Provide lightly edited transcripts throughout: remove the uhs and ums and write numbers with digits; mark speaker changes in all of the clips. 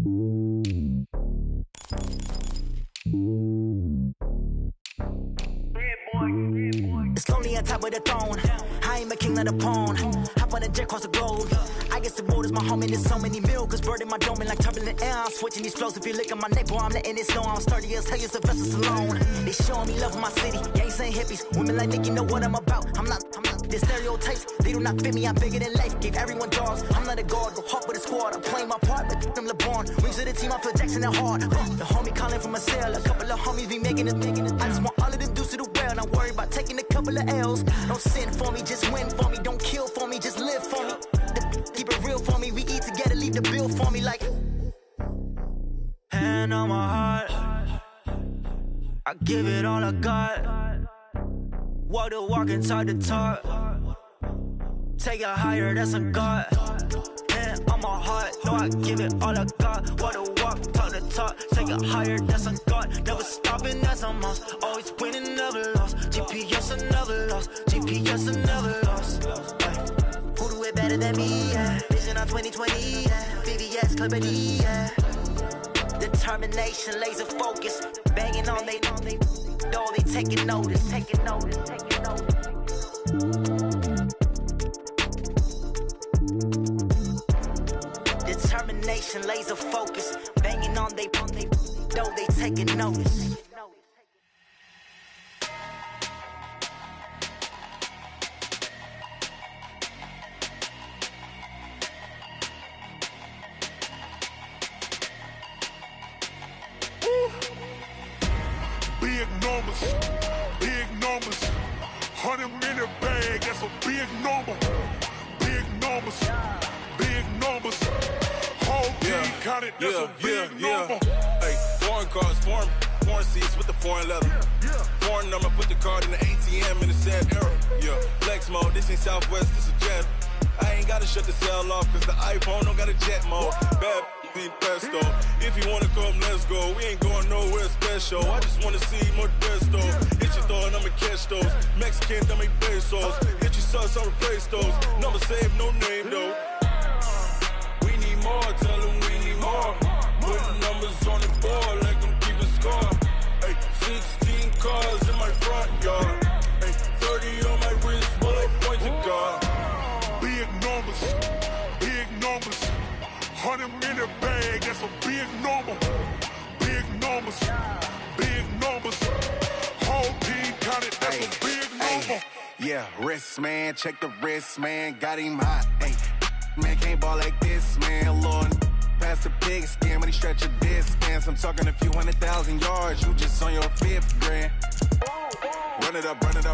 Speaker 1: It's lonely on top of the throne. I ain't a king of the pawn. Hop on a jet across the globe. I guess the world is my home and there's so many miracles burning my dome and like turbulent air. I'm switching these flows. If you look at my neck, boy, I'm letting it snow. I'm sturdy as hell, it's a vessel alone. They showing me love in my city. Gangs ain't hippies. Women like Nicky know what I'm about. I'm not the stereotypes. They do not fit me. I'm bigger than life. Gave everyone dogs. I'm not a guard. Go hard with a squad. I'm playing my part, but them LeBron. Rings to the team. I feel Jackson and hard. The homie calling from a cell. A couple of homies be making it. I just want all of them dudes to do well. Not worry about taking a couple of L's. Don't sin for me, just win for me. Don't kill for me, just live for me. Keep it real for me. We eat together, leave the bill for me like. Hand on my heart, I give it all I got. Walk the walk and talk the talk. Take it higher, that's a God. Hand on my heart, no, I give it all I got. Walk the walk, talk the talk. Take it higher, that's a God. Never stopping, that's a must. Always winning, never lost. GPS, I never lost. GPS, I never lost. Who do it better than me? Yeah. Vision on 2020. Yeah. VVS, Clippity. Yeah. Determination, laser focus. Banging on they door, they taking notice. Taking notice. Taking notice. Determination, laser focus. Banging on they door, they taking notice.
Speaker 2: Big numbers, 100 minute bag, that's a big number. Big numbers, whole team counted, that's a big number.
Speaker 3: Hey, foreign cars, foreign seats with the foreign leather. Foreign number, put the card in the ATM in the sad era. Yeah, flex mode, this ain't Southwest, this a jet. I ain't gotta shut the cell off, cause the iPhone don't got a jet mode. Bad being pesto. If you wanna come, let's go. We ain't going nowhere special. I just wanna see more Modesto. Hit your thought, I'ma catch those. Mexican, dumb me pesos. Hit your sauce, I'll replace those. Number save, no name though. We need more, tell them we need more. Putting numbers on the board, like them keep a score. Hey, 16 cars in my front yard. Hey, 30 on my wrist, while I point to God.
Speaker 2: Big numbers, 100 minute bag, that's a big number. Big numbers, whole team counted, that's a big number.
Speaker 4: Yeah, wrist man, check the wrist man, got him hot. Ay, man can't ball like this, man. Lord, past the pig skin when he stretch a distance. I'm talking a few 100,000 yards, you just on your 5th grand. Run it up, count it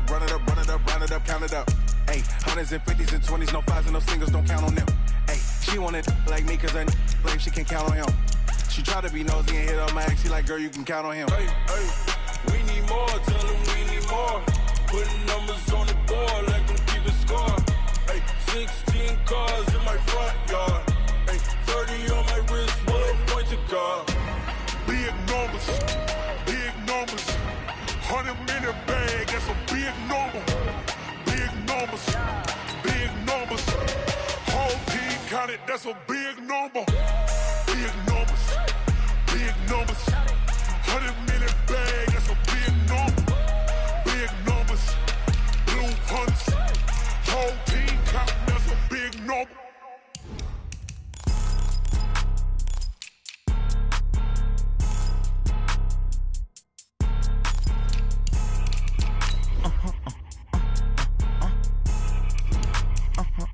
Speaker 4: up. Ay, 100s and 50s and 20s, no 5s and no singles, don't count on them. Ay, she wanted like me, cause I like she can count on him. She tried to be nosy and hit on my ex, she like, girl, you can count on him.
Speaker 3: Hey, we need more, tell them we need more. Putting numbers on the board, like them keep a score. Hey, 16 cars in my front yard. Hey, 30 on my wrist, while I point to God.
Speaker 2: Big numbers, 100 minute bag, that's a big number. Big numbers, whole team counted, that's a big number. Big numbers, 100 minute bag, that's a big number. Big numbers, blue hunts, whole team counted, that's a big number.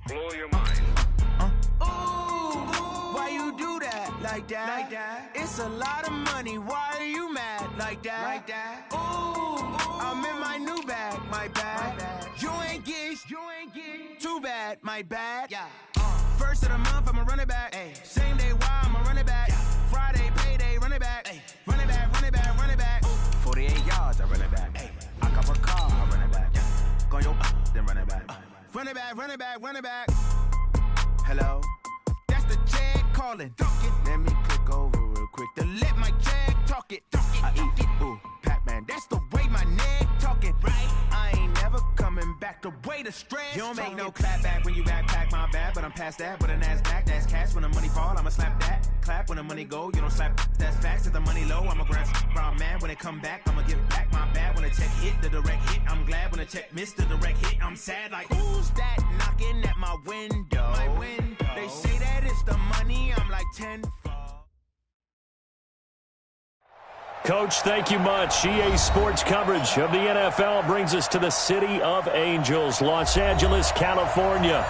Speaker 3: Blow your mind.
Speaker 5: Why you do that? Like that? It's a lot of money. Why are you mad? Like that? Ooh, I'm in my new bag. My bad. You ain't get too bad. My bad. Yeah. First of the month, I'ma run it back. Ay. Same day, why I'ma run it back. Yeah. Friday, payday, run it back. Ay. Run it back. 48 yards, I run it back. Ay. I cop a car, I run it back. Yeah. Go your then run it back. Run it back. Hello? That's the Jag calling. Let me click over real quick to let my Jag talk it. I eat it, ooh, Pac-Man. That's the way my neck talking. Right? I ain't never coming back the way the stress. You don't make no clap back when you backpack my bad, but I'm past that. But a NASDAQ, that's cash. When the money fall, I'ma slap that. Clap when the money go. You don't slap, that's facts. If the money low, I'ma grab brown man. When they come back, I'ma give back my bad. When the check hit, the direct hit, I'm glad. When the check missed, the direct hit, I'm sad. Like, who's that knocking at my window? They say that it's the money, I'm like 10.
Speaker 6: Coach, thank you much. EA Sports coverage of the NFL brings us to the City of Angels, Los Angeles, California.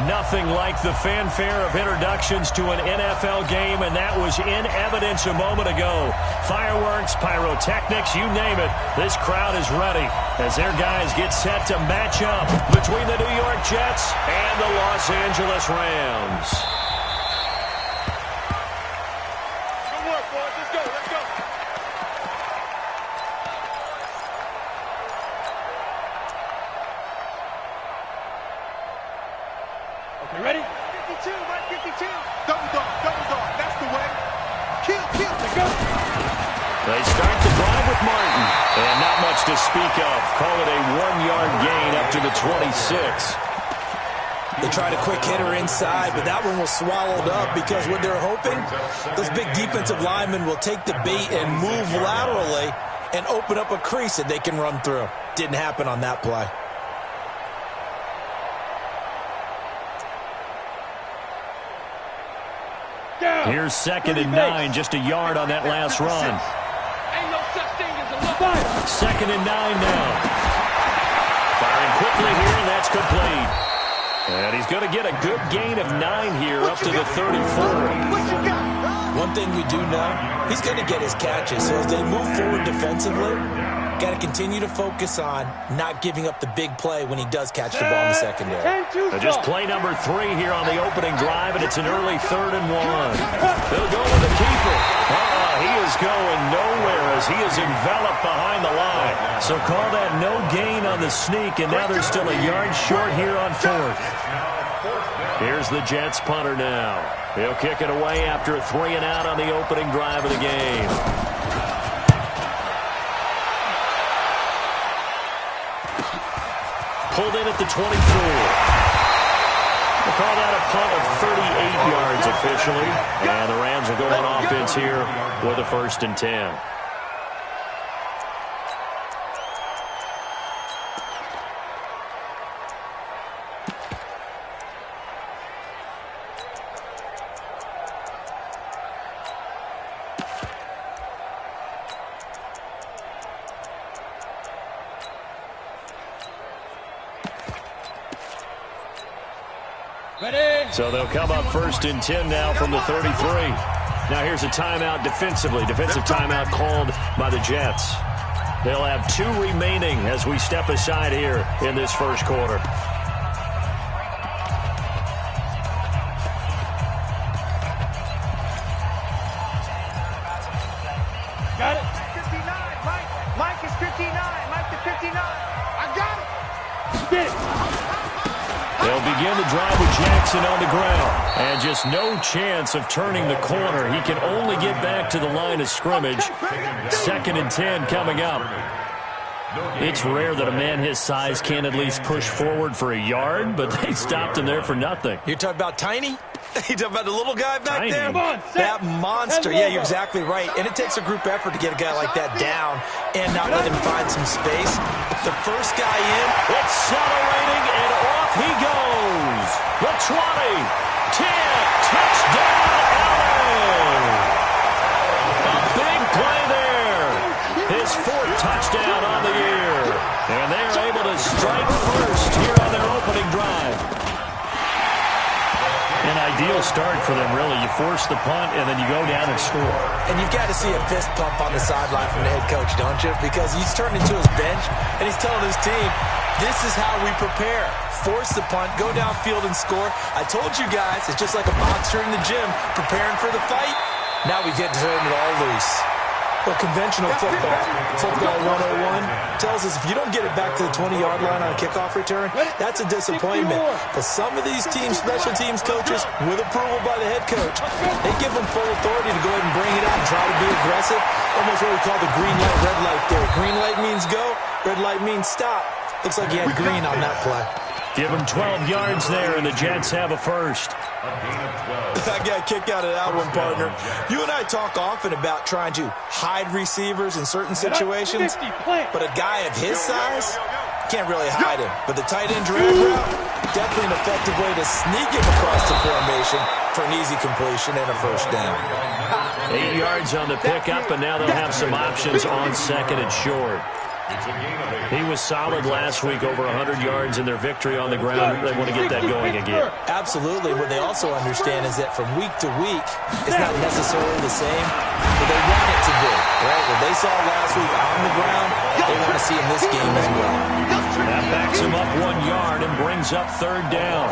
Speaker 6: Nothing like the fanfare of introductions to an NFL game, and that was in evidence a moment ago. Fireworks, pyrotechnics, you name it. This crowd is ready as their guys get set to match up between the New York Jets and the Los Angeles Rams.
Speaker 2: Good work, boys. Let's go. Let's go.
Speaker 7: You ready?
Speaker 2: 52, right? 52. Double dog. That's the way. Kill. Let's go.
Speaker 6: They start the drive with Martin. And not much to speak of. Call it a 1-yard gain up to the 26.
Speaker 8: They tried a quick hitter inside, but that one was swallowed up because what they're hoping, those big defensive linemen will take the bait and move laterally and open up a crease that they can run through. Didn't happen on that play.
Speaker 6: Here's 2nd and 9, just a yard on that last run.
Speaker 7: Ain't no such thing as a look.
Speaker 6: 2nd and 9 now. Firing quickly here, and that's complete. And he's going to get a good gain of 9 here up to the 34.
Speaker 8: One thing we do know, he's going to get his catches. So as they move forward defensively, got to continue to focus on not giving up the big play when he does catch the ball in the secondary.
Speaker 6: Just play number 3 here on the opening drive, and it's an early 3rd and 1. They'll go with the keeper. He is going nowhere as he is enveloped behind the line. So call that no gain on the sneak, and now they're still a yard short here on 4th. Here's the Jets punter now. He'll kick it away after a 3 and out on the opening drive of the game. Pulled in at the 24. We'll call that a punt of 38 yards officially. And the Rams will go on offense here with a 1st and 10. So they'll come up 1st and 10 now from the 33. Now here's a timeout defensively. Defensive timeout called by the Jets. They'll have 2 remaining as we step aside here in this first quarter.
Speaker 7: Got it.
Speaker 5: 59, Mike is 59. Mike to 59. I got it.
Speaker 7: Get it.
Speaker 6: They'll begin the drive with Jackson on the ground. And just no chance of turning the corner. He can only get back to the line of scrimmage. 2nd and 10 coming up. It's rare that a man his size can't at least push forward for a yard, but they stopped him there for nothing.
Speaker 8: You're talking about Tiny? You talking about the little guy back
Speaker 6: Tiny.
Speaker 8: there?
Speaker 7: Come on,
Speaker 8: That monster. Yeah, you're exactly right. And it takes a group effort to get a guy like that down and not let him find some space. The first guy in.
Speaker 6: Accelerating, and off he goes. The 20, 10, touchdown, Allen. A big play there. His 4th touchdown on the year. And they're able to strike first here on their opening drive. An ideal start for them, really. You force the punt, and then you go down and score.
Speaker 8: And you've got to see a fist pump on the sideline from the head coach, don't you? Because he's turned into his bench, and he's telling his team, this is how we prepare. Force the punt, go downfield and score. I told you guys, it's just like a boxer in the gym preparing for the fight. Now we get to turn it all loose. Well, conventional football 101 tells us if you don't get it back to the 20-yard line on a kickoff return, that's a disappointment. But some of these teams, special teams coaches, with approval by the head coach, they give them full authority to go ahead and bring it out and try to be aggressive. Almost what we call the green light, red light theory. Green light means go, red light means stop. Looks like he had green on that play.
Speaker 6: Give him 12 yards there, and the Jets have a first.
Speaker 8: I got a kick out of that one, partner. You and I talk often about trying to hide receivers in certain situations, but a guy of his size can't really hide him. But the tight end drag route, definitely an effective way to sneak him across the formation for an easy completion and a first down.
Speaker 6: 8 yards on the pickup, and now they'll have some options on second and short. He was solid last week, over 100 yards in their victory on the ground. They want to get that going again.
Speaker 8: Absolutely. What they also understand is that from week to week, it's not necessarily the same, but they want it to be. Right? What they saw last week on the ground, they want to see in this game as well.
Speaker 6: That backs him up 1 yard and brings up third down.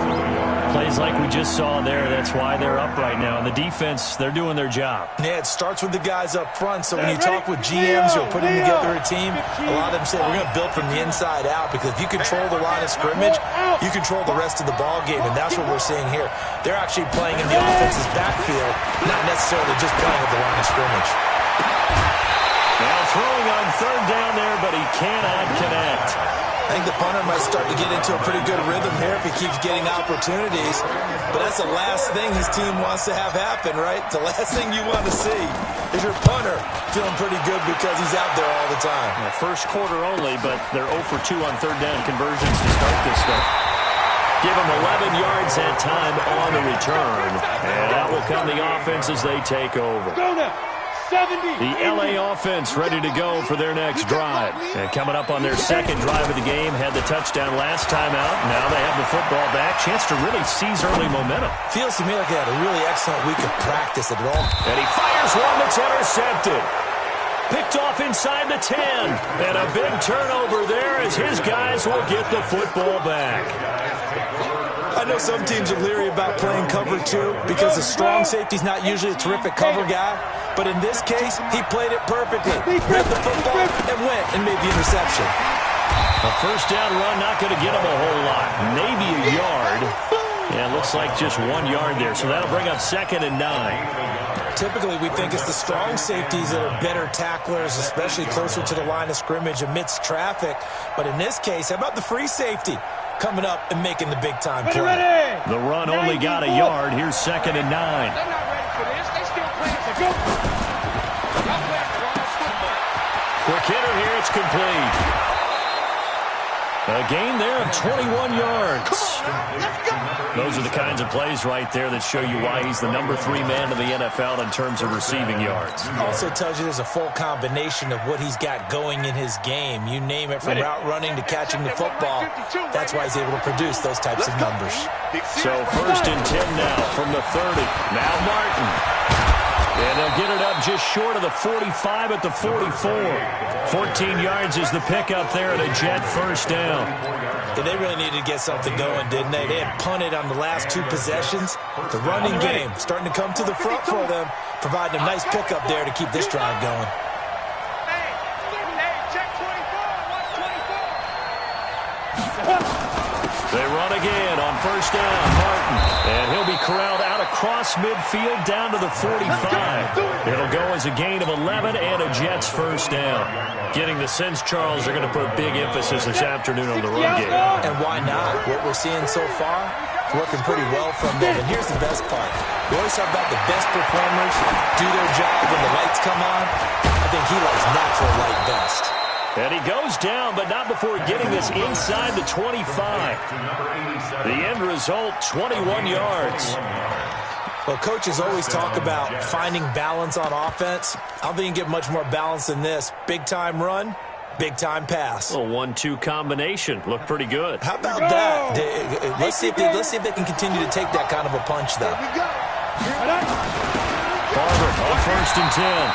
Speaker 6: Plays like we just saw there. That's why they're up right now. And the defense, they're doing their job.
Speaker 8: Yeah, it starts with the guys up front. So when you talk with GMs who are putting together a team, a lot of them say we're going to build from the inside out, because if you control the line of scrimmage, you control the rest of the ball game, and that's what we're seeing here. They're actually playing in the offense's backfield, not necessarily just playing at the line of scrimmage.
Speaker 6: Now throwing on third down there, but he cannot connect.
Speaker 8: I think the punter might start to get into a pretty good rhythm here if he keeps getting opportunities. But that's the last thing his team wants to have happen, right? The last thing you want to see is your punter feeling pretty good because he's out there all the time.
Speaker 6: Yeah, first quarter only, but they're 0 for 2 on third down conversions to start this thing. Give them 11 yards that time on the return. And out will come the offense as they take over.
Speaker 7: Go now. 70.
Speaker 6: The LA offense ready to go for their next drive. And coming up on their second drive of the game, had the touchdown last time out. Now they have the football back. Chance to really seize early momentum.
Speaker 8: Feels to me like they had a really excellent week of practice at all.
Speaker 6: And he fires one that's intercepted. Picked off inside the 10. And a big turnover there as his guys will get the football back.
Speaker 8: I know some teams are leery about playing cover 2 because the strong safety's not usually a terrific cover guy. But in this case, he played it perfectly. Grabbed the football and went and made the interception.
Speaker 6: A first down run, not going to get him a whole lot. Maybe a yard. Yeah, it looks like just 1 yard there. So that'll bring up second and 9.
Speaker 8: Typically, we think it's the strong safeties that are better tacklers, especially closer to the line of scrimmage amidst traffic. But in this case, how about the free safety coming up and making the big-time play?
Speaker 6: The run only got a yard. Here's second and 9.
Speaker 7: They're not ready for this. They still playing to go.
Speaker 6: Quick hitter here. It's complete. A gain there of 21 yards. Those are the kinds of plays right there that show you why he's the number 3 man in the NFL in terms of receiving yards.
Speaker 8: Also tells you there's a full combination of what he's got going in his game. You name it, from route running to catching the football. That's why he's able to produce those types of numbers.
Speaker 6: So first and 10 now from the 30. Now Martin. And they'll get it up just short of the 45 at the 44. 14 yards is the pickup there at a Jet first down.
Speaker 8: And they really needed to get something going, didn't they? They had punted on the last 2 possessions. The running game starting to come to the front for them, providing a nice pickup there to keep this drive going.
Speaker 6: They run again on first down. Martin. And he'll be corralled out across midfield down to the 45. It'll go as a gain of 11 and a Jets first down. Getting the sense, Charles, they're going to put big emphasis this afternoon on the run game.
Speaker 8: And why not? What we're seeing so far, working pretty well from them. And here's the best part. We always talk about the best performers do their job when the lights come on. I think he likes natural light best.
Speaker 6: And he goes down, but not before getting this inside the 25. The end result, 21 yards.
Speaker 8: Well, coaches always talk about finding balance on offense. I don't think you can get much more balance than this. Big-time run, big-time pass.
Speaker 6: A 1-2 combination. Looked pretty good.
Speaker 8: How about that? Let's see if they can continue to take that kind of a punch, though.
Speaker 6: Barber on first and 10.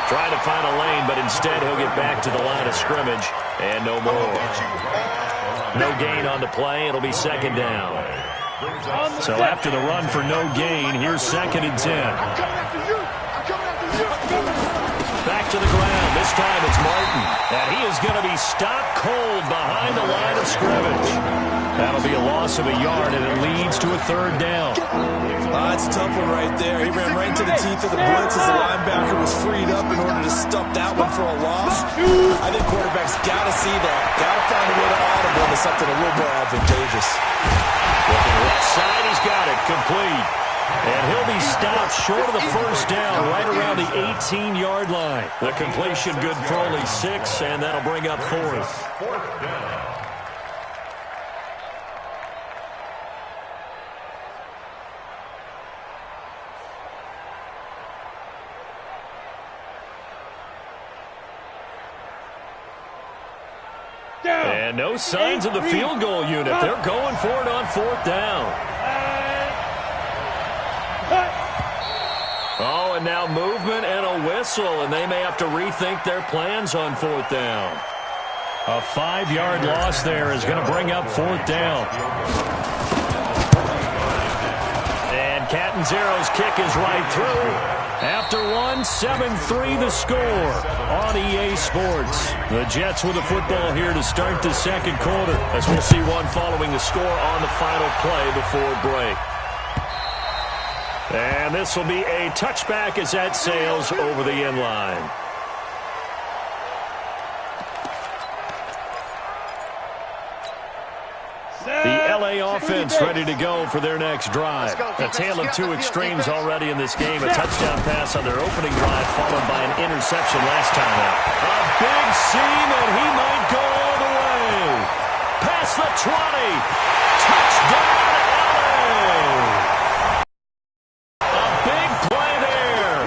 Speaker 6: Trying to find a lane, but instead he'll get back to the line of scrimmage. And no more. No gain on the play. It'll be second down. So after the run for no gain, here's second and 10. Back to the ground. This time it's Martin, and he is going to be stopped cold behind the line of scrimmage. That'll be a loss of a yard, and it leads to a third down.
Speaker 8: That's a tough one right there. He ran right into the teeth of the blitz as the linebacker was freed up in order to stuff that one for a loss. I think quarterbacks got to see that. Got to find a way to audible into something a little more advantageous.
Speaker 6: Looking left side, he's got it. Complete. And he'll be stopped short of the first down right around the 18-yard line. The completion good for only 6, and that'll bring up fourth. And no signs of the field goal unit. They're going for it on fourth down. Oh, and now movement and a whistle, and they may have to rethink their plans on fourth down. A 5-yard loss there is going to bring up fourth down. And Catanzaro's kick is right through. After one, 7-3 the score on EA Sports. The Jets with the football here to start the second quarter, as we'll see one following the score on the final play before break. And this will be a touchback as that sails over the end line. The LA offense ready to go for their next drive. A tale of two extremes already in this game. A touchdown pass on their opening drive followed by an interception last time out. A big seam, and he might go all the way. Past the 20. Touchdown, LA. A big play there.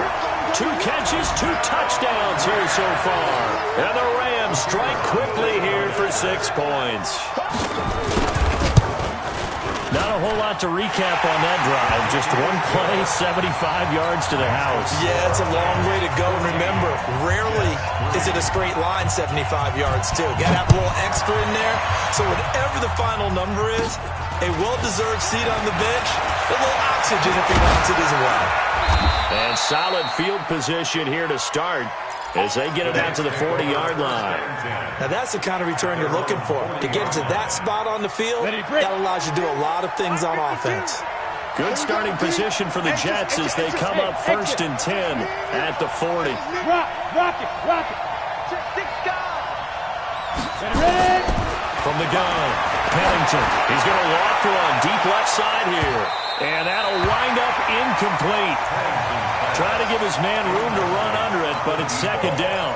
Speaker 6: 2 catches, 2 touchdowns here so far. And the Rams strike quickly here for 6 points. Not a whole lot to recap on that drive. Just one play, 75 yards to the house.
Speaker 8: Yeah, it's a long way to go. And remember, rarely is it a straight line 75 yards, too. Got to have a little extra in there. So whatever the final number is, a well-deserved seat on the bench, a little oxygen if he wants it as well.
Speaker 6: And solid field position here to start as they get it out to the 40-yard line.
Speaker 8: Now, that's the kind of return you're looking for. To get to that spot on the field, that allows you to do a lot of things on offense.
Speaker 6: Good starting position for the Jets as they come up 1st and 10 at the 40.
Speaker 7: Rock it.
Speaker 6: From the gun, Pennington. He's going to loft one deep left side here. And that'll wind up incomplete. Trying to give his man room to run under it, but it's 2nd down.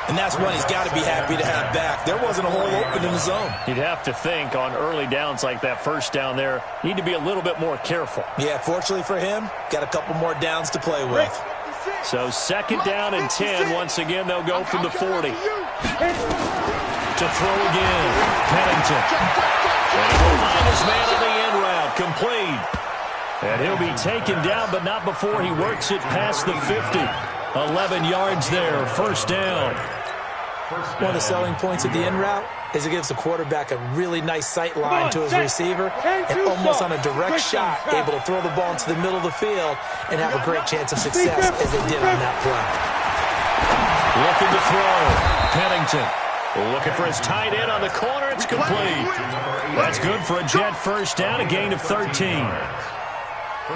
Speaker 8: And that's one he's got to be happy to have back. There wasn't a hole open in the zone.
Speaker 6: You'd have to think on early downs like that first down there, need to be a little bit more careful.
Speaker 8: Yeah, fortunately for him, got a couple more downs to play with.
Speaker 6: So 2nd down and 10. Once again, they'll go from the 40. To throw again, Pennington. And he will find his man on the end route, complete. And he'll be taken down, but not before he works it past the 50. 11 yards there, 1st down.
Speaker 8: One of the selling points of the in route is it gives the quarterback a really nice sight line to his receiver and almost on a direct shot able to throw the ball into the middle of the field and have a great chance of success as they did on that play.
Speaker 6: Looking to throw, Pennington. Looking for his tight end on the corner. It's complete. That's good for a Jet 1st down, a gain of 13.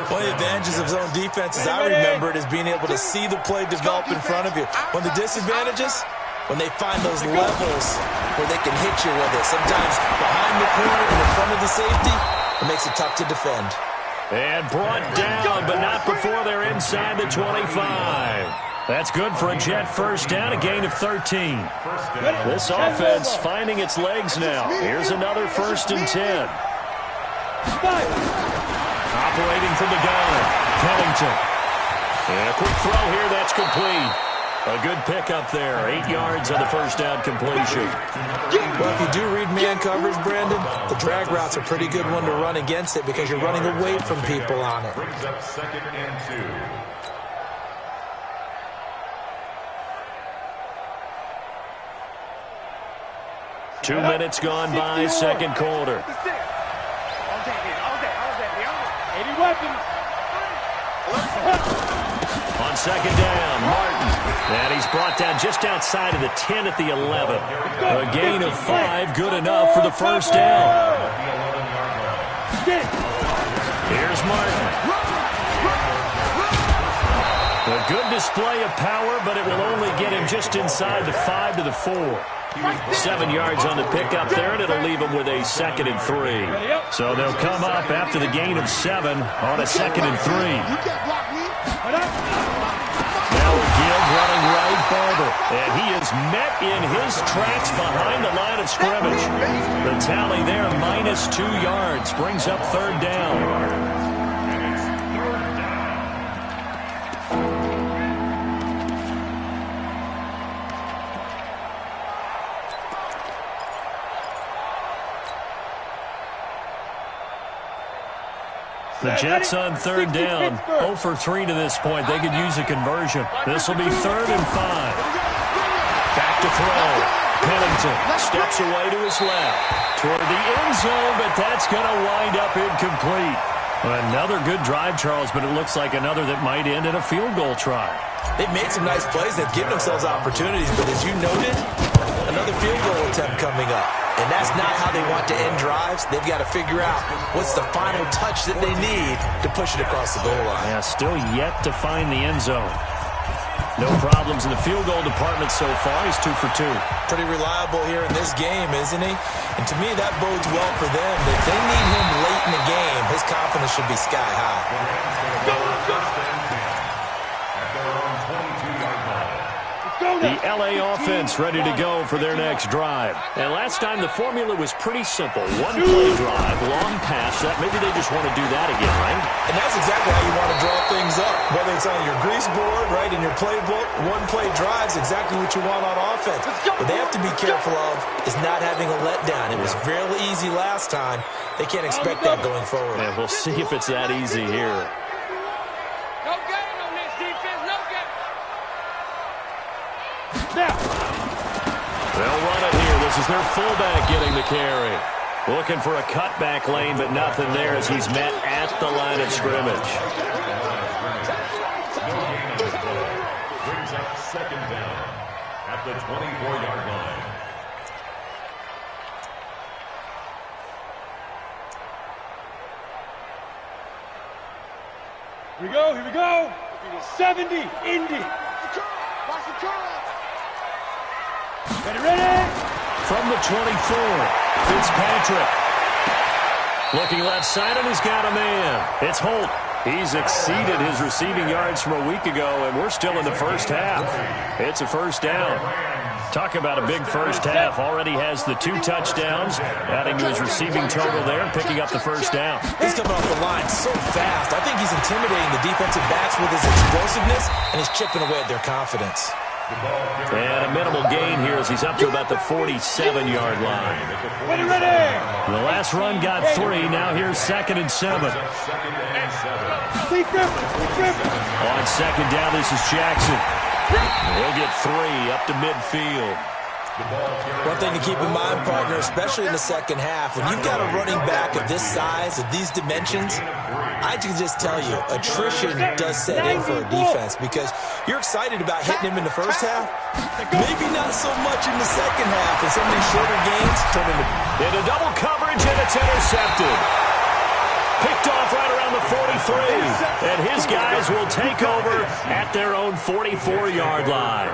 Speaker 8: One of the advantages of zone defense, as I remember it, is being able to see the play develop in front of you. One of the disadvantages, when they find those levels where they can hit you with it. Sometimes behind the corner and in front of the safety, it makes it tough to defend.
Speaker 6: And brought down, but not before they're inside the 25. That's good for a Jet 1st down, a gain of 13. This offense finding its legs now. Here's another 1st and 10. Operating from the gun, Pennington. And a quick throw here, that's complete. A good pickup there, 8 yards on the 1st down completion.
Speaker 8: Well, if you do read man coverage, Brandon, the drag route's a pretty good one to run against it because you're running away from people on it.
Speaker 2: Brings up 2nd and 2.
Speaker 6: 2 minutes gone by, 2nd quarter. On 2nd down, Martin And he's brought down just outside of the 10 at the 11. A gain of 5, good enough for the first down. Here's Martin. A good display of power, but it will only get him just inside the 5 to the 4. 7 yards on the pickup there, and it'll leave him with a 2nd and 3. So they'll come up after the gain of 7 on a 2nd and 3. Now Gibbs running right, Barber. And he is met in his tracks behind the line of scrimmage. The tally there, -2 yards, brings up 3rd down. The Jets on 3rd down, 0 for 3 to this point. They could use a conversion. This will be 3rd and 5. Back to throw. Pennington steps away to his left. Toward the end zone, but that's going to wind up incomplete. Another good drive, Charles, but it looks like another that might end in a field goal try.
Speaker 8: They've made some nice plays. They've given themselves opportunities, but as you noted, another field goal attempt coming up. And that's not how they want to end drives. They've got to figure out what's the final touch that they need to push it across the goal line.
Speaker 6: Yeah, still yet to find the end zone. No problems in the field goal department so far. He's 2 for 2.
Speaker 8: Pretty reliable here in this game, isn't he? And to me, that bodes well for them. If they need him late in the game, his confidence should be sky high.
Speaker 6: The L.A. offense ready to go for their next drive. And last time the formula was pretty simple. One-play drive, long pass. That maybe they just want to do that again, right?
Speaker 8: And that's exactly how you want to draw things up. Whether it's on your grease board, right, in your playbook, one-play drives exactly what you want on offense. What they have to be careful of is not having a letdown. It was fairly easy last time. They can't expect that going forward.
Speaker 6: And we'll see if it's that easy here. They'll run it here. This is their fullback getting the carry. Looking for a cutback lane, but nothing there as he's met at the line of scrimmage.
Speaker 9: Brings up 2nd down at the 24-yard line.
Speaker 7: Here we go, here we go. 70, Indy. Watch the curl. Ready?
Speaker 6: From the 24, Fitzpatrick. Looking left side, and he's got a man. It's Holt. He's exceeded his receiving yards from a week ago, and we're still in the first half. It's a first down. Talk about a big first half. Already has the 2 touchdowns, adding to his receiving total there and picking up the first down.
Speaker 8: He's coming off the line so fast. I think he's intimidating the defensive backs with his explosiveness, and he's chipping away at their confidence.
Speaker 6: And a minimal gain here as he's up to about the 47-yard line.
Speaker 7: Ready.
Speaker 6: The last run got 3. Now here's 2nd and 7. On 2nd down, this is Jackson. He'll get 3 up to midfield.
Speaker 8: One thing to keep in mind, partner, especially in the second half, when you've got a running back of this size, of these dimensions, I can just tell you, attrition does set in for a defense because you're excited about hitting him in the first half. Maybe not so much in the second half, and some of these shorter games turn
Speaker 6: into double coverage, and it's intercepted. Picked off right around the 43, and his guys will take over at their own 44-yard line.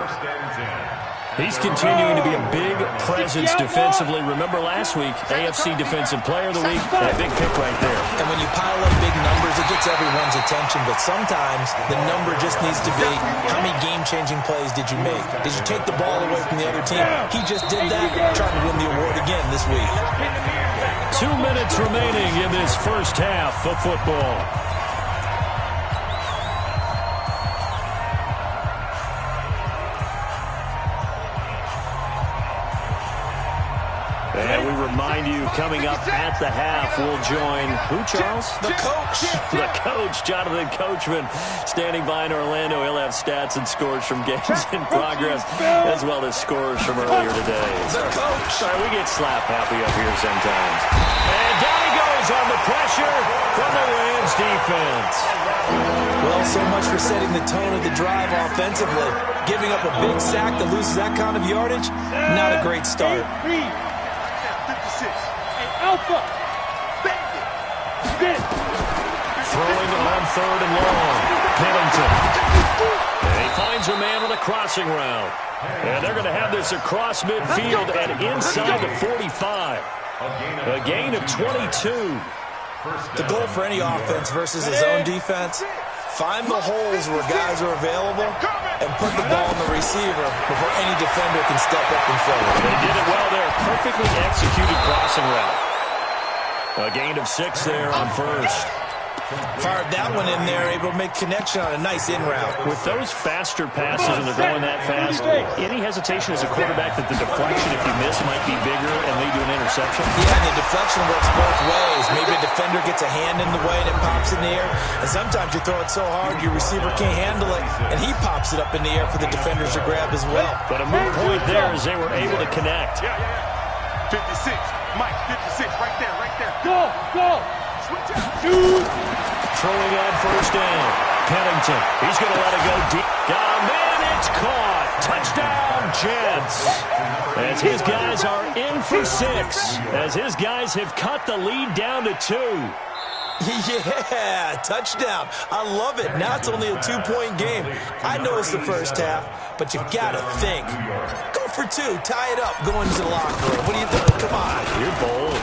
Speaker 6: He's continuing to be a big presence defensively. Remember last week, AFC Defensive Player of the Week, that big pick right there.
Speaker 8: And when you pile up big numbers, it gets everyone's attention. But sometimes the number just needs to be, how many game-changing plays did you make? Did you take the ball away from the other team? He just did that, trying to win the award again this week.
Speaker 6: 2 minutes remaining in this first half of football. And we remind you, coming up at the half, we'll join who, Charles?
Speaker 8: The coach.
Speaker 6: The coach, Jonathan Coachman, standing by in Orlando. He'll have stats and scores from games in progress, as well as scores from earlier today.
Speaker 8: The coach.
Speaker 6: Sorry, we get slap happy up here sometimes. And down he goes on the pressure from the Rams defense.
Speaker 8: Well, so much for setting the tone of the drive offensively. Giving up a big sack that loses that kind of yardage, not a great start.
Speaker 7: 56. And Alpha.
Speaker 6: Throwing on 3rd and long. Pennington. And he finds a man on the crossing route. And they're going to have this across midfield and inside the 45. A gain of 22.
Speaker 8: The goal for any offense versus his own defense, find the holes where guys are available and put the ball on the receiver before any defender can step up and fill it.
Speaker 6: They did it well there. Perfectly executed crossing route. A gain of 6 there on first.
Speaker 8: Fired that one in there, able to make connection on a nice in route.
Speaker 6: With those faster passes and they're going that fast, any hesitation as a quarterback that the deflection, if you miss, might be bigger and lead to an interception?
Speaker 8: Yeah, and the deflection works both ways. Maybe a defender gets a hand in the way and it pops in the air. And sometimes you throw it so hard your receiver can't handle it, and he pops it up in the air for the defenders to grab as well.
Speaker 6: But a moot point there as they were able to connect.
Speaker 7: 56. Mike, 56. Right there, right there. Go. Shoot.
Speaker 6: Throwing on first down. Pennington. He's going to let it go deep. Got a man. It's caught. Touchdown, Jets. As his guys are in for 6. As his guys have cut the lead down to 2.
Speaker 8: Yeah, touchdown. I love it. Now it's only a 2-point game. I know it's the first half, but you got to think. Go for 2. Tie it up. Go into the locker room. What do you think? Come on.
Speaker 6: You're bold.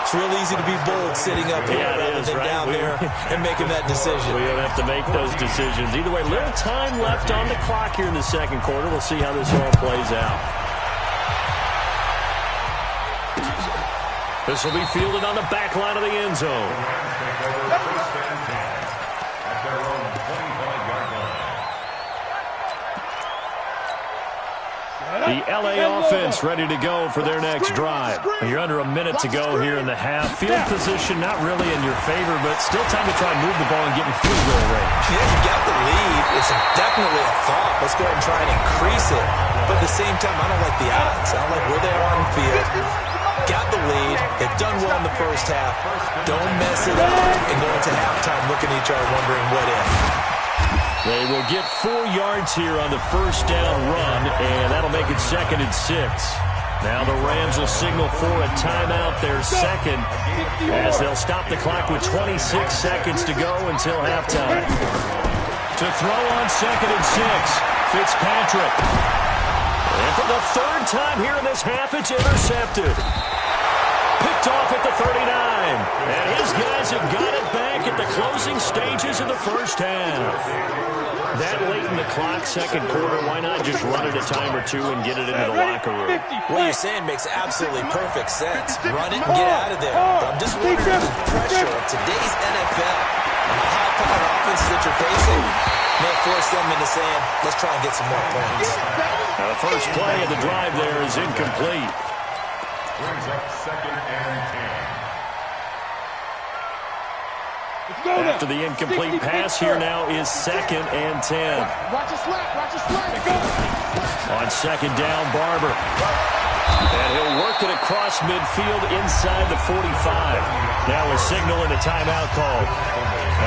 Speaker 8: It's real easy to be bold sitting up here rather than down there and making that decision.
Speaker 6: We don't have to make those decisions. Either way, little time left on the clock here in the second quarter. We'll see how this all plays out. This will be fielded on the back line of the end zone. The LA offense ready to go for their next drive. You're under a minute to go here in the half. Field position not really in your favor, but still time to try and move the ball and get in field goal range.
Speaker 8: Yeah, you got the lead. It's definitely a thought. Let's go ahead and try and increase it. But at the same time, I don't like the odds. I don't like where they are on the field. Got the lead. They've done well in the first half. Don't mess it up and go into halftime looking at each other wondering what if.
Speaker 6: They will get 4 yards here on the first down run, and that'll make it 2nd and 6. Now the Rams will signal for a timeout, their second, as they'll stop the clock with 26 seconds to go until halftime. To throw on 2nd and 6, Fitzpatrick. And for the 3rd time here in this half, it's intercepted. Picked off at the 39. And his guys have got it back at the closing stages of the first half. That late in the clock, second quarter, why not just run it a time or 2 and get it into the locker room?
Speaker 8: What you're saying makes absolutely perfect sense. Run it and get out of there. But I'm just wondering the pressure of today's NFL and the high-powered offenses that you're facing may force them into saying, let's try and get some more points.
Speaker 6: Now the first play of the drive there is incomplete.
Speaker 9: Brings up 2nd and 10.
Speaker 6: After the incomplete pass, here now is 2nd and 10.
Speaker 7: Watch it slap.
Speaker 6: On 2nd down, Barber. And he'll work it across midfield inside the 45. Now a signal and a timeout call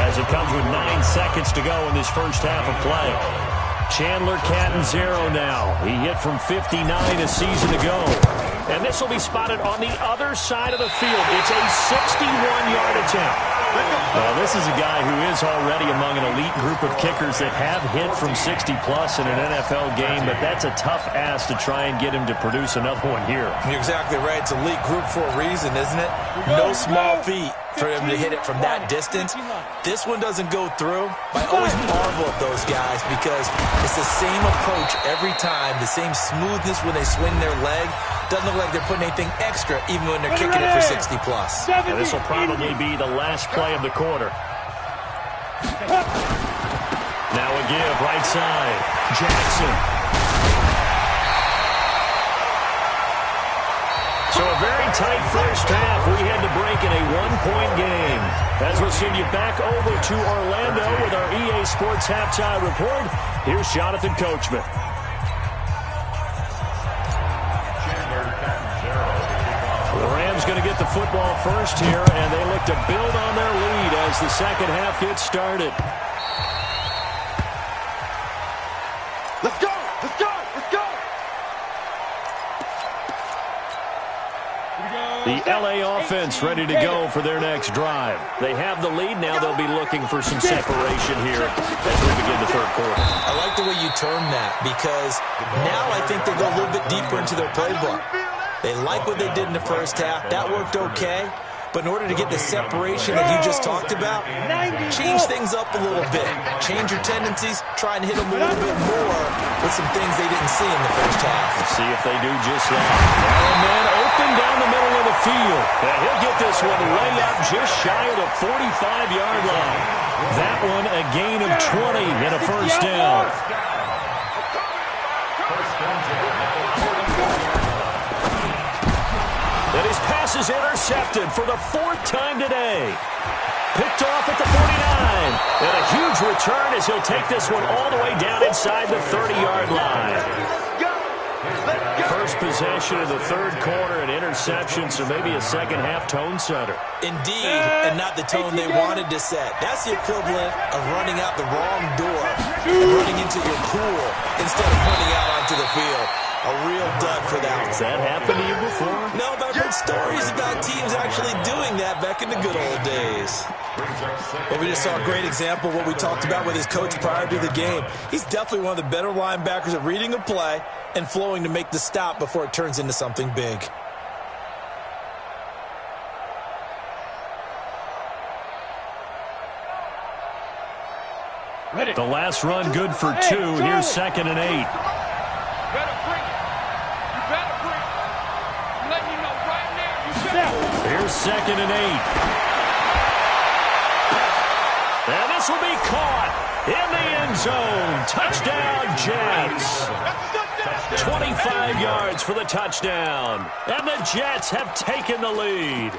Speaker 6: as it comes with 9 seconds to go in this first half of play. Chandler Catanzaro now. He hit from 59 a season ago. And this will be spotted on the other side of the field. It's a 61-yard attempt. Well, this is a guy who is already among an elite group of kickers that have hit from 60-plus in an NFL game, but that's a tough ask to try and get him to produce another one here.
Speaker 8: You're exactly right. It's elite group for a reason, isn't it? No small feat for him to hit it from that distance. This one doesn't go through. I always marvel at those guys because it's the same approach every time, the same smoothness when they swing their leg. Doesn't look like they're putting anything extra even when they're kicking it for 60-plus.
Speaker 6: And this will probably be the last play of the quarter. Now a give, right side. Jackson. So a very tight first half. We had to break in a 1-point game. As we'll send you back over to Orlando with our EA Sports Halftime Report, here's Jonathan Coachman. The Rams going to get the football first here, and they look to build on their lead as the second half gets started.
Speaker 7: Let's go! Let's go! Let's go!
Speaker 6: The LA offense ready to go for their next drive. They have the lead. Now they'll be looking for some separation here as we begin the third quarter.
Speaker 8: I like the way you term that because now I think they go a little bit deeper into their playbook. They like what they did in the first half. That worked okay. But in order to get the separation that you just talked about, change things up a little bit. Change your tendencies. Try and hit them a little bit more with some things they didn't see in the first half.
Speaker 6: Let's see if they do just that. And man open down the middle of the field. And he'll get this one way up just shy of the 45-yard line. That one a gain of 20 and a first down. And his pass is intercepted for the fourth time today. Picked off at the 49. And a huge return as he'll take this one all the way down inside the 30-yard line. First possession of the third quarter, an interception, so maybe a second-half tone setter.
Speaker 8: Indeed, and not the tone they wanted to set. That's the equivalent of running out the wrong door and running into your pool instead of running out onto the field. A real dud for that.
Speaker 6: Has that happened to you before?
Speaker 8: No, but I've heard stories about teams actually doing that back in the good old days. Well, we just saw a great example of what we talked about with his coach prior to the game. He's definitely one of the better linebackers at reading a play and flowing to make the stop before it turns into something big.
Speaker 6: The last run good for 2. Here's 2nd and 8. Here's 2nd and 8. And this will be caught in the end zone. Touchdown, Jets. 25 yards for the touchdown. And the Jets have taken the lead.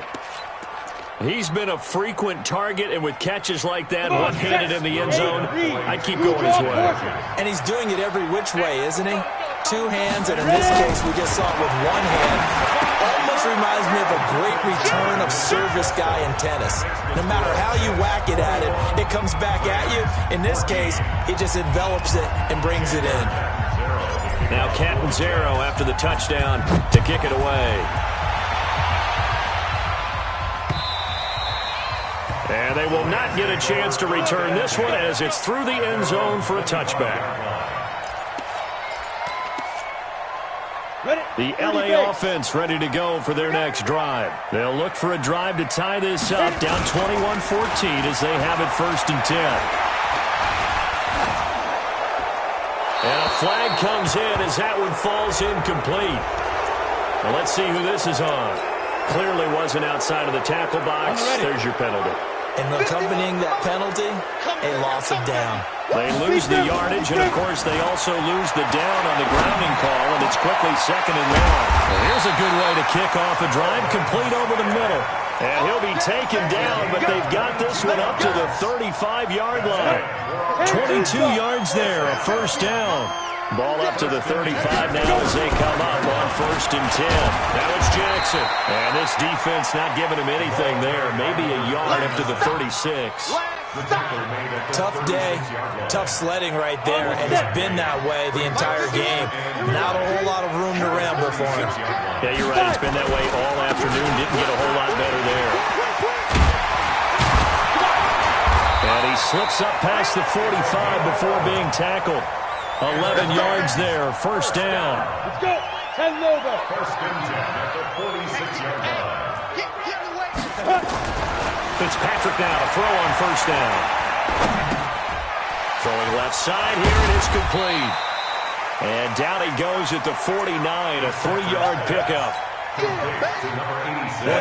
Speaker 6: He's been a frequent target, and with catches like that, one-handed in the end zone, I'd keep going his way.
Speaker 8: And he's doing it every which way, isn't he? 2 hands, and in this case, we just saw it with 1 hand. Almost reminds me of a great return of service guy in tennis. No matter how you whack it at it, it comes back at you. In this case, it just envelops it and brings it in.
Speaker 6: Now Catanzaro after the touchdown to kick it away. And they will not get a chance to return this one as it's through the end zone for a touchback. The LA offense ready to go for their next drive. They'll look for a drive to tie this up, down 21-14 as they have it 1st and 10. And a flag comes in as that one falls incomplete. Well, let's see who this is on. Clearly wasn't outside of the tackle box. There's your penalty.
Speaker 8: And accompanying that penalty, a loss of down.
Speaker 6: They lose the yardage, and, of course, they also lose the down on the grounding call, and it's quickly 2nd and long. Well, here's a good way to kick off a drive, complete over the middle. And he'll be taken down, but they've got this one up to the 35-yard line. 22 yards there, a first down. Ball up to the 35 now as they come up on 1st and 10. Now it's Jackson. And this defense not giving him anything there. Maybe a yard up to the 36.
Speaker 8: Tough day, tough sledding right there, and it's been that way the entire game. Not a whole lot of room to ramble for him.
Speaker 6: Yeah, you're right. It's been that way all afternoon. Didn't get a whole lot better there. And he slips up past the 45 before being tackled. 11 yards there, first down.
Speaker 7: Let's go. 10 logo.
Speaker 9: 1st and 10 at the 46-yard line.
Speaker 6: Fitzpatrick now to throw on first down. Throwing left side here, it is complete. And down he goes at the 49, a 3-yard pickup.
Speaker 8: One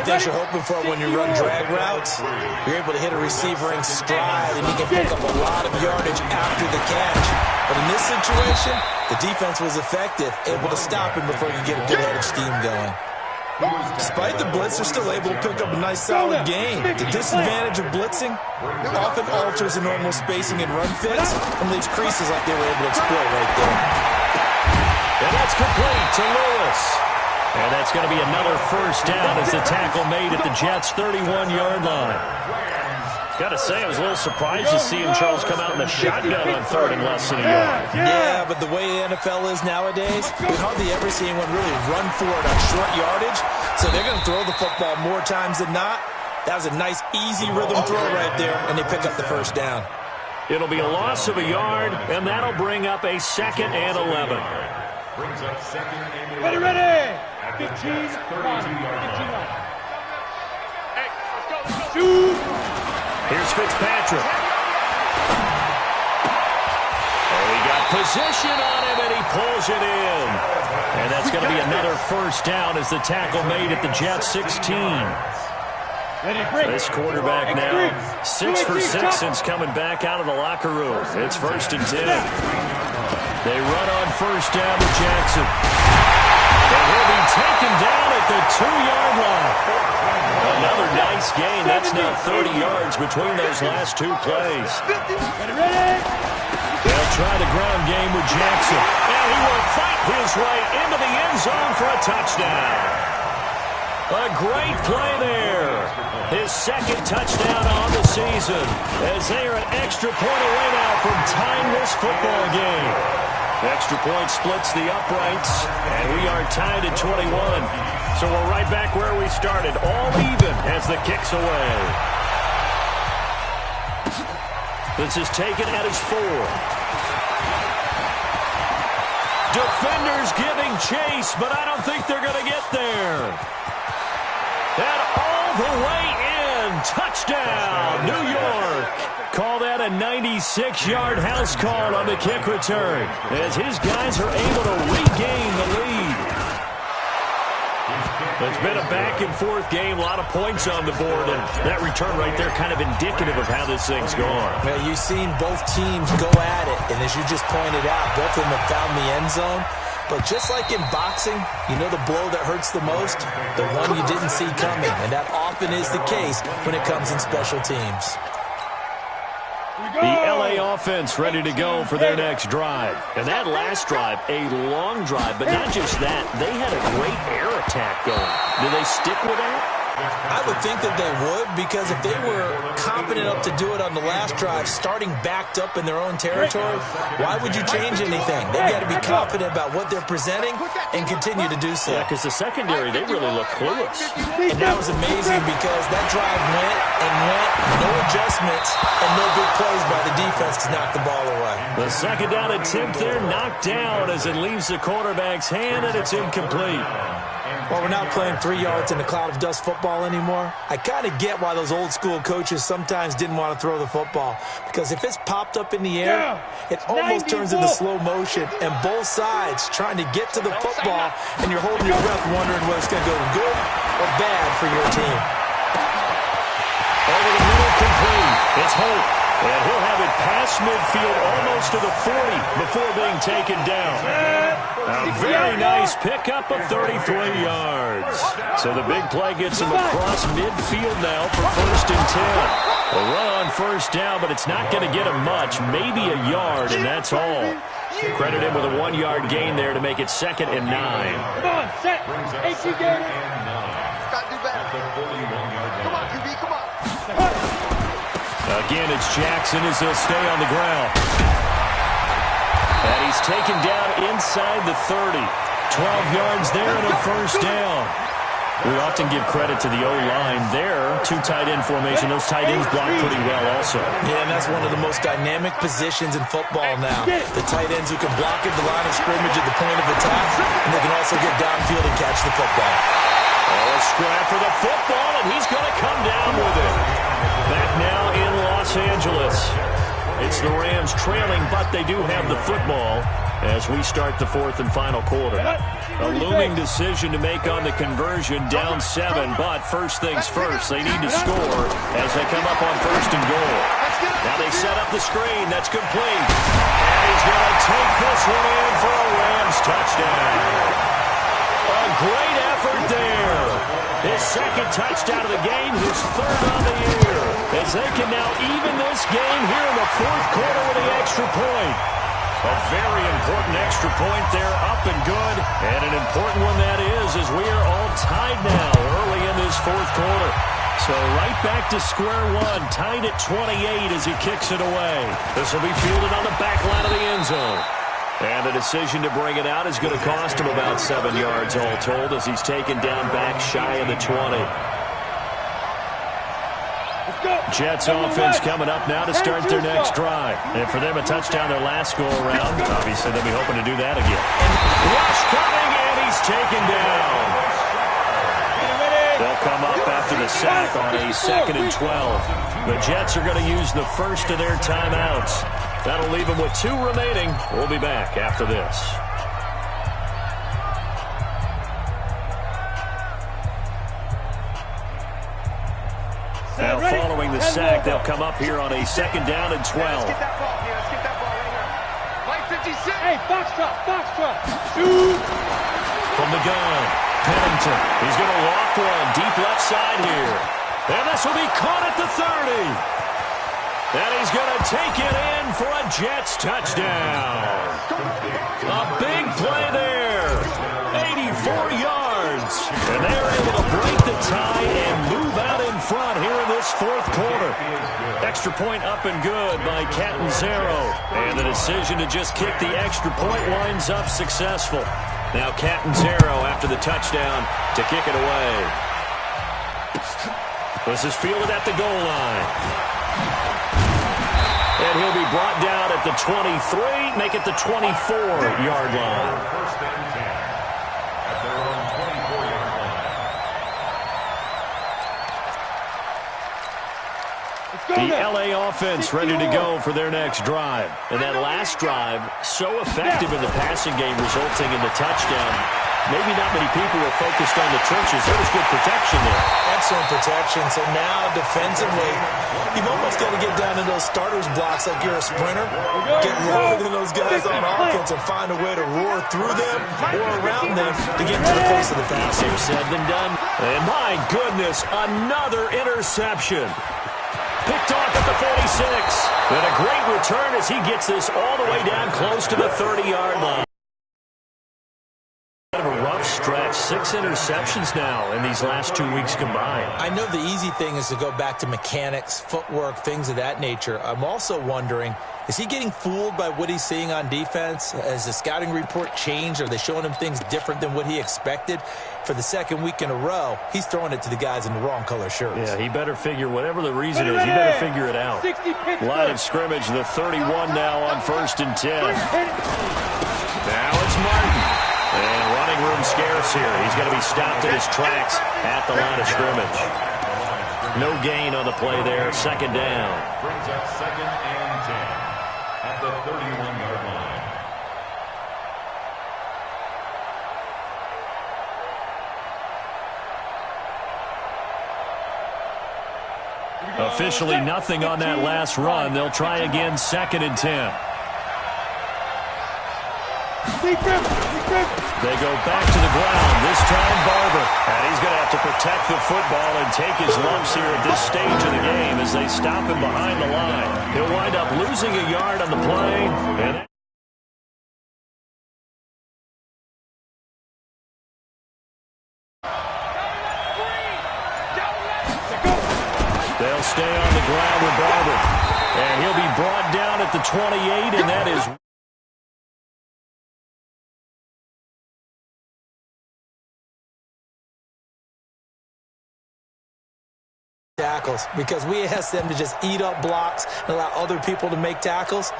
Speaker 8: thing you're hoping for when you run drag routes, you're able to hit a receiver in stride, and he can pick up a lot of yardage after the catch. But in this situation, the defense was effective, able to stop him before he could get a good head of steam going. Despite the blitz, they're still able to pick up a nice, solid gain. The disadvantage of blitzing often alters the normal spacing and run fits and leaves creases like they were able to exploit right there.
Speaker 6: And that's complete to Lewis. And that's going to be another first down as the tackle made at the Jets' 31-yard line. Got to say, I was a little surprised to see Charles come out in the shotgun on third and less than a yard.
Speaker 8: Yeah, but the way the NFL is nowadays, we hardly ever see anyone really run for it on short yardage. So they're going to throw the football more times than not. That was a nice, easy rhythm throw right there, and they pick up the first down.
Speaker 6: It'll be a loss of a yard, and that'll bring up a 2nd and 11.
Speaker 9: Brings up 2nd and 11.
Speaker 7: Ready. 15.
Speaker 9: 32-yard line.
Speaker 7: Hey, let's go.
Speaker 6: Here's Fitzpatrick. Oh, he got position on him, and he pulls it in. And that's going to be another first down as the tackle made at the Jets' 16. This quarterback now 6 for 6 since coming back out of the locker room. It's 1st and 10. They run on first down to Jackson. And he'll be taken down at the 2-yard line. Another nice gain. That's now 30 yards between those last 2 plays. They'll try the ground game with Jackson. And he will fight his way into the end zone for a touchdown. A great play there. His 2nd touchdown on the season as they are an extra point away now from tying this football game. Extra point splits the uprights, and we are tied at 21. So we're right back where we started, all even as the kick's away. This is taken at his 4. Defenders giving chase, but I don't think they're going to get there. And all the way in, touchdown, New York. Call that a 96-yard house call on the kick return as his guys are able to regain the lead. It's been a back-and-forth game, a lot of points on the board, and that return right there kind of indicative of how this thing's gone.
Speaker 8: Well, you've seen both teams go at it, and as you just pointed out, both of them have found the end zone. But just like in boxing, you know the blow that hurts the most? The one you didn't see coming, and that often is the case when it comes in special teams.
Speaker 6: The LA offense ready to go for their next drive. And that last drive, a long drive, but not just that. They had a great air attack going. Do they stick with that?
Speaker 8: I would think that they would, because if they were competent enough to do it on the last drive, starting backed up in their own territory, why would you change anything? They've got to be confident about what they're presenting and continue to do so.
Speaker 6: Yeah, because the secondary, they really look clueless.
Speaker 8: And that was amazing because that drive went and went, no adjustments, and no big plays by the defense to knock the ball away.
Speaker 6: The second down attempt there knocked down as it leaves the quarterback's hand, and it's incomplete.
Speaker 8: Well, we're not playing 3 yards in a cloud of dust football anymore. I kind of get why those old school coaches sometimes didn't want to throw the football. Because if it's popped up in the air, it almost turns into slow motion. And both sides trying to get to the football, and you're holding your breath wondering whether it's going to go good or bad for your team.
Speaker 6: Over the middle, complete. It's Holt. And he'll have it past midfield almost to the 40 before being taken down. A very nice pickup of 33 yards. So the big play gets him across midfield now for 1st and 10. A run on first down, but it's not going to get him much. Maybe a yard, and that's all. Credit him with a 1-yard gain there to make it 2nd and 9.
Speaker 7: Come on, set. Ain't you getting it?
Speaker 9: Got to do better. Come on, QB, come on.
Speaker 6: Again, it's Jackson as he'll stay on the ground. And he's taken down inside the 30. 12 yards there and a first down. We often give credit to the O-line there. 2 tight end formation. Those tight ends block pretty well also.
Speaker 8: Yeah, and that's one of the most dynamic positions in football now. The tight ends who can block at the line of scrimmage at the point of attack, and they can also get downfield and catch the football.
Speaker 6: Oh, a scrap for the football, and he's going to come down with it. Back now in Los Angeles. It's the Rams trailing, but they do have the football as we start the 4th and final quarter. A looming decision to make on the conversion, down 7, but first things first, they need to score as they come up on 1st and goal. Now they set up the screen, that's complete. And he's going to take this one in for a Rams touchdown. A great effort there. His 2nd touchdown of the game, his 3rd on the year. As they can now even this game here in the 4th quarter with the extra point. A very important extra point there, up and good. And an important one that is, as we are all tied now early in this fourth quarter. So right back to square one, tied at 28 as he kicks it away. This will be fielded on the back line of the end zone. And the decision to bring it out is going to cost him about 7 yards all told as he's taken down back shy of the 20. Jets offense coming up now to start their next drive. And for them, a touchdown their last go-around. Obviously, they'll be hoping to do that again. Rush coming, and he's taken down. They'll come up after the sack on a 2nd and 12. The Jets are going to use the first of their timeouts. That'll leave them with 2 remaining. We'll be back after this. Now following the sack, they'll come up here on a 2nd down and 12.
Speaker 7: Let's get that ball here. Let's get that ball right here. Play 56.
Speaker 10: Hey, box drop. Shoot.
Speaker 6: From the gun, Pennington. He's going to loft one deep left side here. And this will be caught at the 30. And he's going to take it in for a Jets touchdown. A big play there. 84 yards. And they're able to break the tie and move out in front here in this fourth quarter. Extra point up and good by Catanzaro. And the decision to just kick the extra point winds up successful. Now Catanzaro after the touchdown to kick it away. This is fielded at the goal line. And he'll be brought down at the 23, make it the 24-yard line.
Speaker 9: First and 10 at their own 24-yard line.
Speaker 6: The LA offense ready to go for their next drive. And that last drive, so effective in the passing game, resulting in the touchdown. Maybe not many people were focused on the trenches. There was good protection there.
Speaker 8: Excellent protection. So now defensively, you've almost got to get down to those starters blocks like you're a sprinter. Get lower than those guys on offense and find a way to roar through them or around them to get to the place of the pass.
Speaker 6: Easier said than done. And my goodness, another interception. Picked off at the 46. And a great return as he gets this all the way down close to the 30-yard line. A rough stretch. 6 interceptions now in these last 2 weeks combined.
Speaker 8: I know the easy thing is to go back to mechanics, footwork, things of that nature. I'm also wondering, is he getting fooled by what he's seeing on defense? Has the scouting report changed? Are they showing him things different than what he expected? For the 2nd week in a row, he's throwing it to the guys in the wrong color shirts.
Speaker 6: Yeah, he better figure, whatever the reason is, he better figure it out. Line of scrimmage, the 31 now on 1st and 10. Now it's Martin. And running room scarce here. He's going to be stopped in his tracks at the line of scrimmage. No gain on the play there. 2nd down.
Speaker 9: Brings up 2nd and 10 at the 31-yard line.
Speaker 6: Officially nothing on that last run. They'll try again 2nd and 10. They go back to the ground, this time Barber. And he's going to have to protect the football and take his lumps here at this stage of the game as they stop him behind the line. He'll wind up losing a yard on the play. And they'll stay on the ground with Barber. And he'll be brought down at the 28, and that is...
Speaker 8: tackles, because we asked them to just eat up blocks and allow other people to make tackles.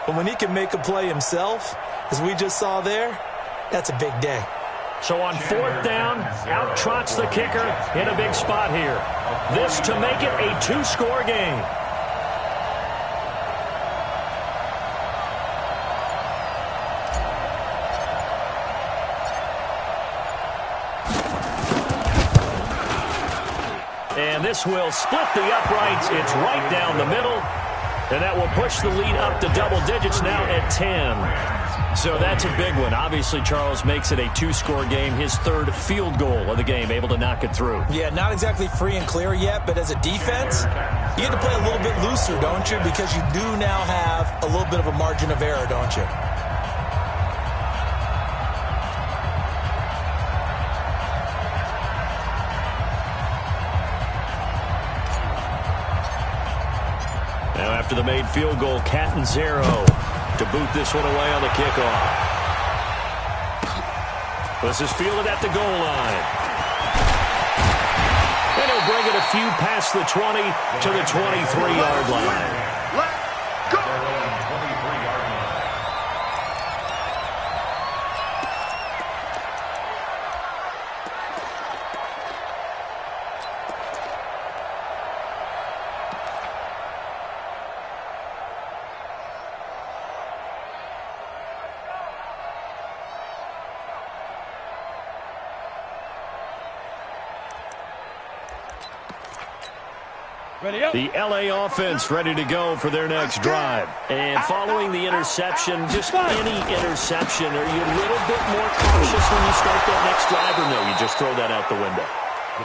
Speaker 8: But when he can make a play himself, as we just saw there, that's a big day.
Speaker 6: So on 4th down, out trots the kicker in a big spot here. This to make it a 2-score game. And this will split the uprights. It's right down the middle. And that will push the lead up to double digits now at 10. So that's a big one. Obviously, Charles makes it a 2-score game. His 3rd field goal of the game, able to knock it through.
Speaker 8: Yeah, not exactly free and clear yet, but as a defense, you get to play a little bit looser, don't you? Because you do now have a little bit of a margin of error, don't you?
Speaker 6: after the made field goal. Catanzaro to boot this one away on the kickoff. This is fielded at the goal line. And he'll bring it a few past the 20 to the 23-yard line.
Speaker 9: Let's go!
Speaker 6: The L.A. offense ready to go for their next drive. And following the interception, just any interception, are you a little bit more cautious when you start that next drive, or no, you just throw that out the window?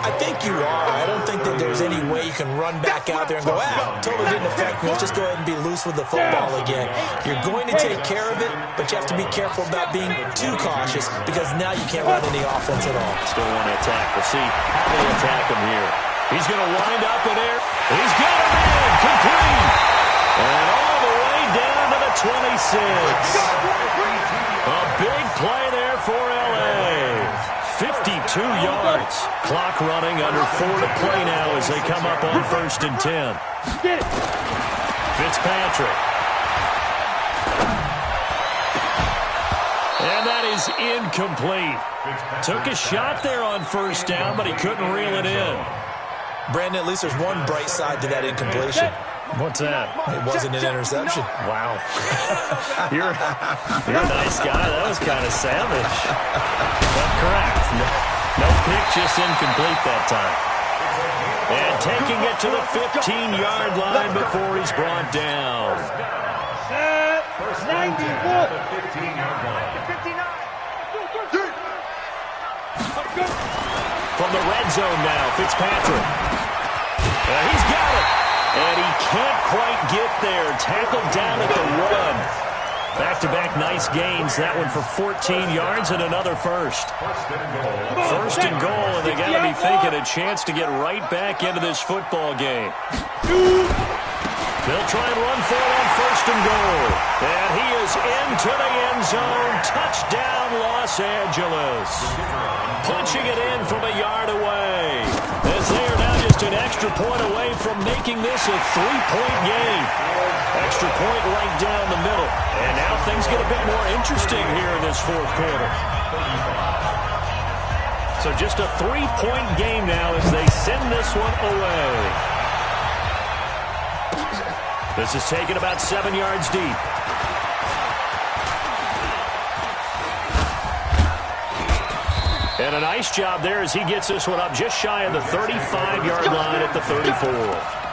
Speaker 8: I think you are. I don't think that there's any way you can run back out there and go, totally didn't affect me. Let's just go ahead and be loose with the football again. You're going to take care of it, but you have to be careful about being too cautious because now you can't run any offense at all.
Speaker 6: Still want to attack. We'll see how they attack him here. He's going to wind up in there. He's got him in. Complete. And all the way down to the 26. A big play there for L.A. 52 yards. Clock running, under 4 to play now as they come up on 1st and 10. Fitzpatrick. And that is incomplete. Took a shot there on 1st down, but he couldn't reel it in.
Speaker 8: Brandon, at least there's one bright side to that incompletion.
Speaker 6: What's that?
Speaker 8: It wasn't an interception.
Speaker 6: Wow. You're a nice guy. That was kind of savage. But correct. No pick, just incomplete that time. And taking it to the 15-yard line before he's brought down.
Speaker 10: First 94.
Speaker 9: 15-yard line.
Speaker 6: From the red zone now, Fitzpatrick. He's got it. And he can't quite get there. Tackled down at the 1. Back-to-back nice gains. That one for 14 yards and another first. First and goal, and they got to be thinking a chance to get right back into this football game. They'll try and run for it on 1st and goal. And he is into the end zone. Touchdown, Los Angeles. Punching it in from a yard away. As they are now just an extra point away from making this a 3-point game. Extra point right down the middle. And now things get a bit more interesting here in this 4th quarter. So just a 3-point game now as they send this one away. This is taken about 7 yards deep. And a nice job there as he gets this one up just shy of the 35-yard line at the 34.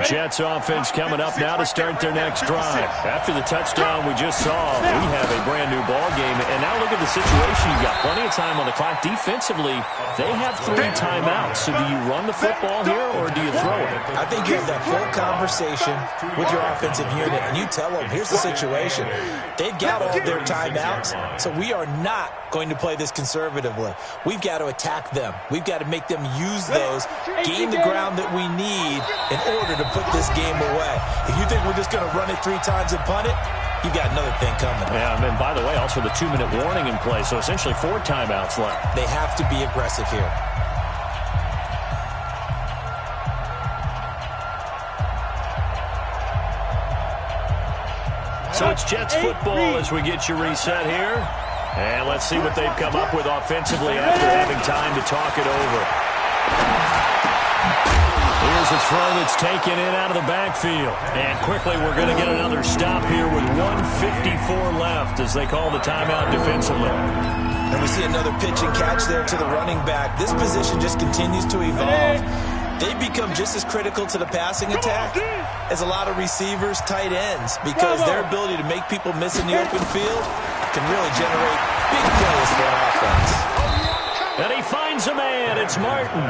Speaker 6: Jets offense coming up now to start their next drive. After the touchdown we just saw, we have a brand new ball game. And now look at the situation. You've got plenty of time on the clock. Defensively, they have 3 timeouts. So do you run the football here or do you throw it?
Speaker 8: I think you have that full conversation with your offensive unit, and you tell them, here's the situation. They've got all their timeouts, so we are not going to play this conservatively. We've got to attack them. We've got to make them use those, gain the ground that we need in order to put this game away. If you think we're just going to run it 3 times and punt it, you've got another thing coming.
Speaker 6: Yeah, and by the way, also the 2-minute warning in play, so essentially 4 timeouts left.
Speaker 8: They have to be aggressive here.
Speaker 6: So it's Jets football as we get you reset here. And let's see what they've come up with offensively after having time to talk it over. Here's a throw that's taken in out of the backfield. And quickly we're going to get another stop here with 1:54 left as they call the timeout defensively.
Speaker 8: And we see another pitch and catch there to the running back. This position just continues to evolve. They become just as critical to the passing attack as a lot of receivers, tight ends, because their ability to make people miss in the open field can really generate big plays for an offense.
Speaker 6: And he finds a man. It's Martin.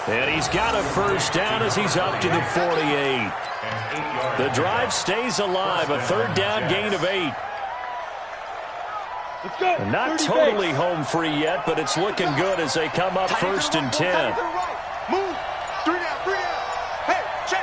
Speaker 6: And he's got a first down as he's up to the 48. The drive stays alive, a third down gain of 8.
Speaker 10: Let's go.
Speaker 6: Not totally home free yet, but it's looking good as they come up first and 10.
Speaker 7: Move. 3 down, 3 down. Hey, check.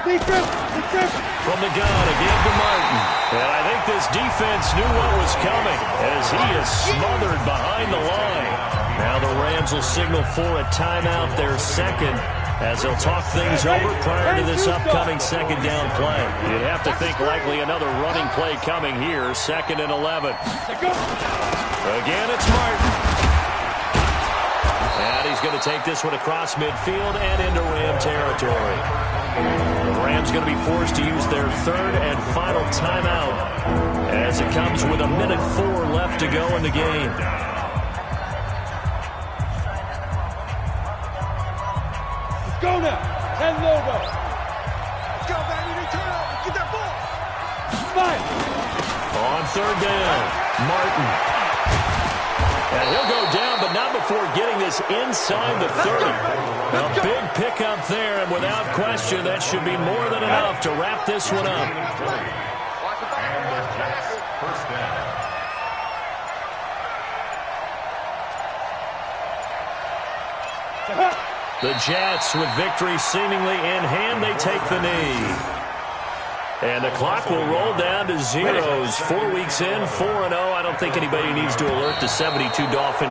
Speaker 6: From the gun again to Martin. And I think this defense knew what was coming as he is smothered behind the line. Now the Rams will signal for a timeout, their second, as they'll talk things over prior to this upcoming second down play. You'd have to think likely another running play coming here, 2nd and 11. Again, it's Martin. And he's going to take this one across midfield and into Ram territory. The Rams going to be forced to use their third and final timeout as it comes with 1:04 left to go in the game.
Speaker 10: Go now. 10 Lobo.
Speaker 7: Let's go, baby. Turn over. Get that ball.
Speaker 10: Fight.
Speaker 6: On third down, Martin. And he'll go down, but not before getting this inside the 30. A big pickup there, and without question, that should be more than enough to wrap this one up.
Speaker 9: First down.
Speaker 6: The Jets, with victory seemingly in hand, they take the knee. And the clock will roll down to 0s. 4 weeks in, 4-0. I don't think anybody needs to alert the 72 Dolphins.